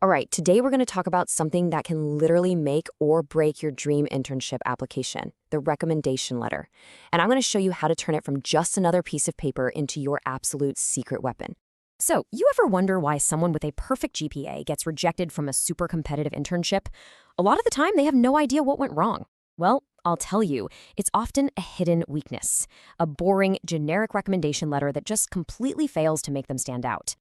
All right, today we're going to talk about something that can literally make or break your dream internship application, the recommendation letter. And I'm going to show you how to turn it from just another piece of paper into your absolute secret weapon. So, you ever wonder why someone with a perfect GPA gets rejected from a super competitive internship? A lot of the time, they have no idea what went wrong. Well, I'll tell you, it's often a hidden weakness, a boring, generic recommendation letter that just completely fails to make them stand out.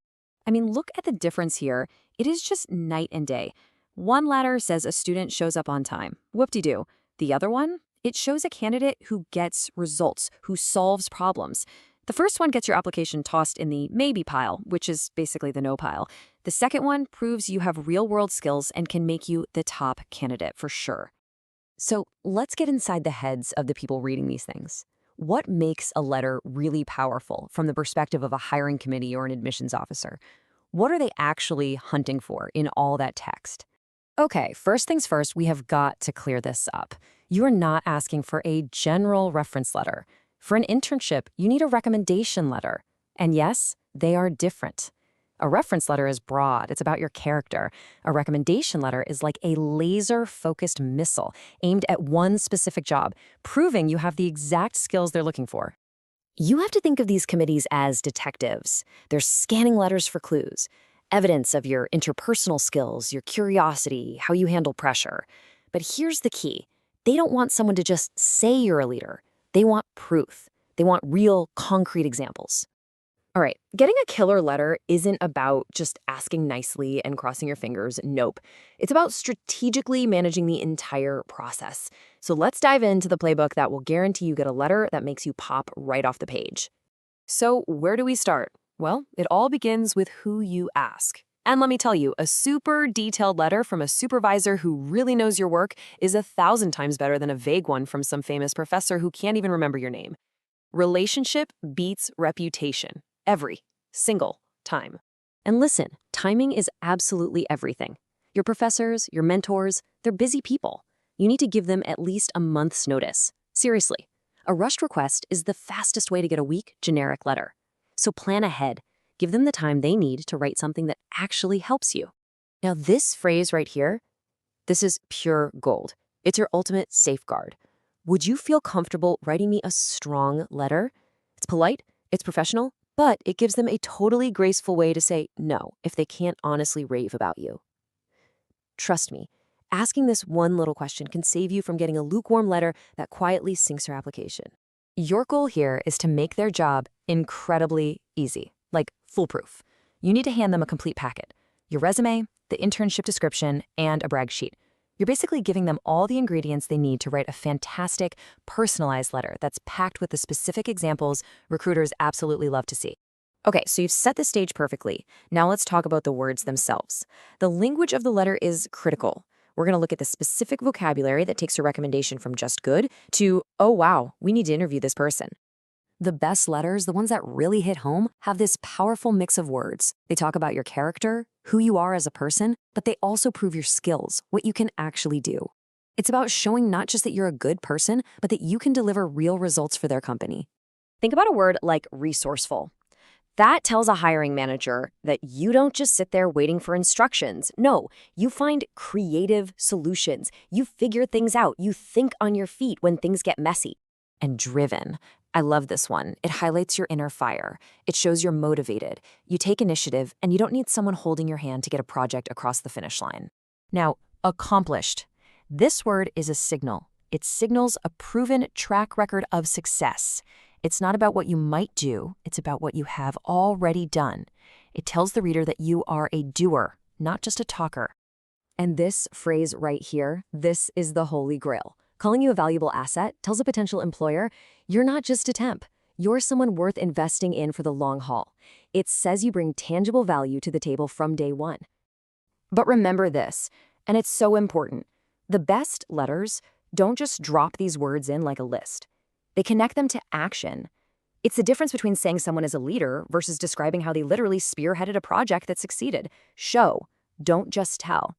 I mean, look at the difference here. It is just night and day. One letter says a student shows up on time. Whoop-de-doo. The other one, it shows a candidate who gets results, who solves problems. The first one gets your application tossed in the maybe pile, which is basically the no pile. The second one proves you have real-world skills and can make you the top candidate for sure. So let's get inside the heads of the people reading these things. What makes a letter really powerful from the perspective of a hiring committee or an admissions officer? What are they actually hunting for in all that text? Okay, first things first, we have got to clear this up. You are not asking for a general reference letter. For an internship, you need a recommendation letter. And yes, they are different. A reference letter is broad, it's about your character. A recommendation letter is like a laser-focused missile aimed at one specific job, proving you have the exact skills they're looking for. You have to think of these committees as detectives. They're scanning letters for clues, evidence of your interpersonal skills, your curiosity, how you handle pressure. But here's the key. They don't want someone to just say you're a leader. They want proof. They want real, concrete examples. All right, getting a killer letter isn't about just asking nicely and crossing your fingers. Nope. It's about strategically managing the entire process. So let's dive into the playbook that will guarantee you get a letter that makes you pop right off the page. So where do we start? Well, it all begins with who you ask. And let me tell you, a super detailed letter from a supervisor who really knows your work is 1,000 times better than a vague one from some famous professor who can't even remember your name. Relationship beats reputation. Every single time. And listen, timing is absolutely everything. Your professors, your mentors, they're busy people. You need to give them at least a month's notice. Seriously, a rushed request is the fastest way to get a weak, generic letter. So plan ahead. Give them the time they need to write something that actually helps you. Now, this phrase right here, this is pure gold. It's your ultimate safeguard. Would you feel comfortable writing me a strong letter? It's polite, it's professional, but it gives them a totally graceful way to say no if they can't honestly rave about you. Trust me, asking this one little question can save you from getting a lukewarm letter that quietly sinks your application. Your goal here is to make their job incredibly easy, like foolproof. You need to hand them a complete packet: your resume, the internship description, and a brag sheet. You're basically giving them all the ingredients they need to write a fantastic, personalized letter that's packed with the specific examples recruiters absolutely love to see. Okay, so you've set the stage perfectly. Now let's talk about the words themselves. The language of the letter is critical. We're going to look at the specific vocabulary that takes a recommendation from just good to, oh wow, we need to interview this person. The best letters, the ones that really hit home, have this powerful mix of words. They talk about your character, who you are as a person, but they also prove your skills, what you can actually do. It's about showing not just that you're a good person, but that you can deliver real results for their company. Think about a word like resourceful. That tells a hiring manager that you don't just sit there waiting for instructions. No, you find creative solutions. You figure things out. You think on your feet when things get messy. And driven. I love this one. It highlights your inner fire. It shows you're motivated. You take initiative, and you don't need someone holding your hand to get a project across the finish line. Now, accomplished. This word is a signal. It signals a proven track record of success. It's not about what you might do. It's about what you have already done. It tells the reader that you are a doer, not just a talker. And this phrase right here, this is the holy grail. Calling you a valuable asset tells a potential employer, you're not just a temp. You're someone worth investing in for the long haul. It says you bring tangible value to the table from day one. But remember this, and it's so important. The best letters don't just drop these words in like a list. They connect them to action. It's the difference between saying someone is a leader versus describing how they literally spearheaded a project that succeeded. Show, don't just tell.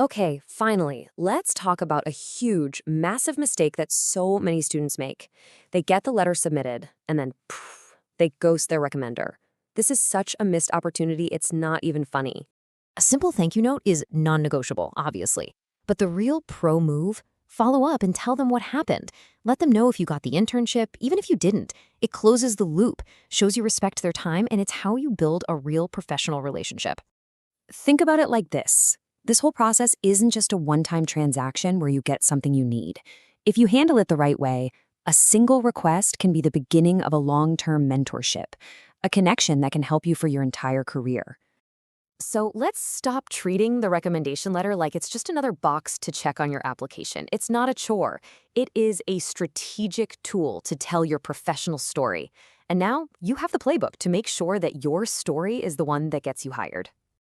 Okay, finally, let's talk about a huge, massive mistake that so many students make. They get the letter submitted, and then poof, they ghost their recommender. This is such a missed opportunity, it's not even funny. A simple thank you note is non-negotiable, obviously. But the real pro move, follow up and tell them what happened. Let them know if you got the internship, even if you didn't. It closes the loop, shows you respect their time, and it's how you build a real professional relationship. Think about it like this. This whole process isn't just a one-time transaction where you get something you need. If you handle it the right way, a single request can be the beginning of a long-term mentorship, a connection that can help you for your entire career. So let's stop treating the recommendation letter like it's just another box to check on your application. It's not a chore. It is a strategic tool to tell your professional story. And now you have the playbook to make sure that your story is the one that gets you hired.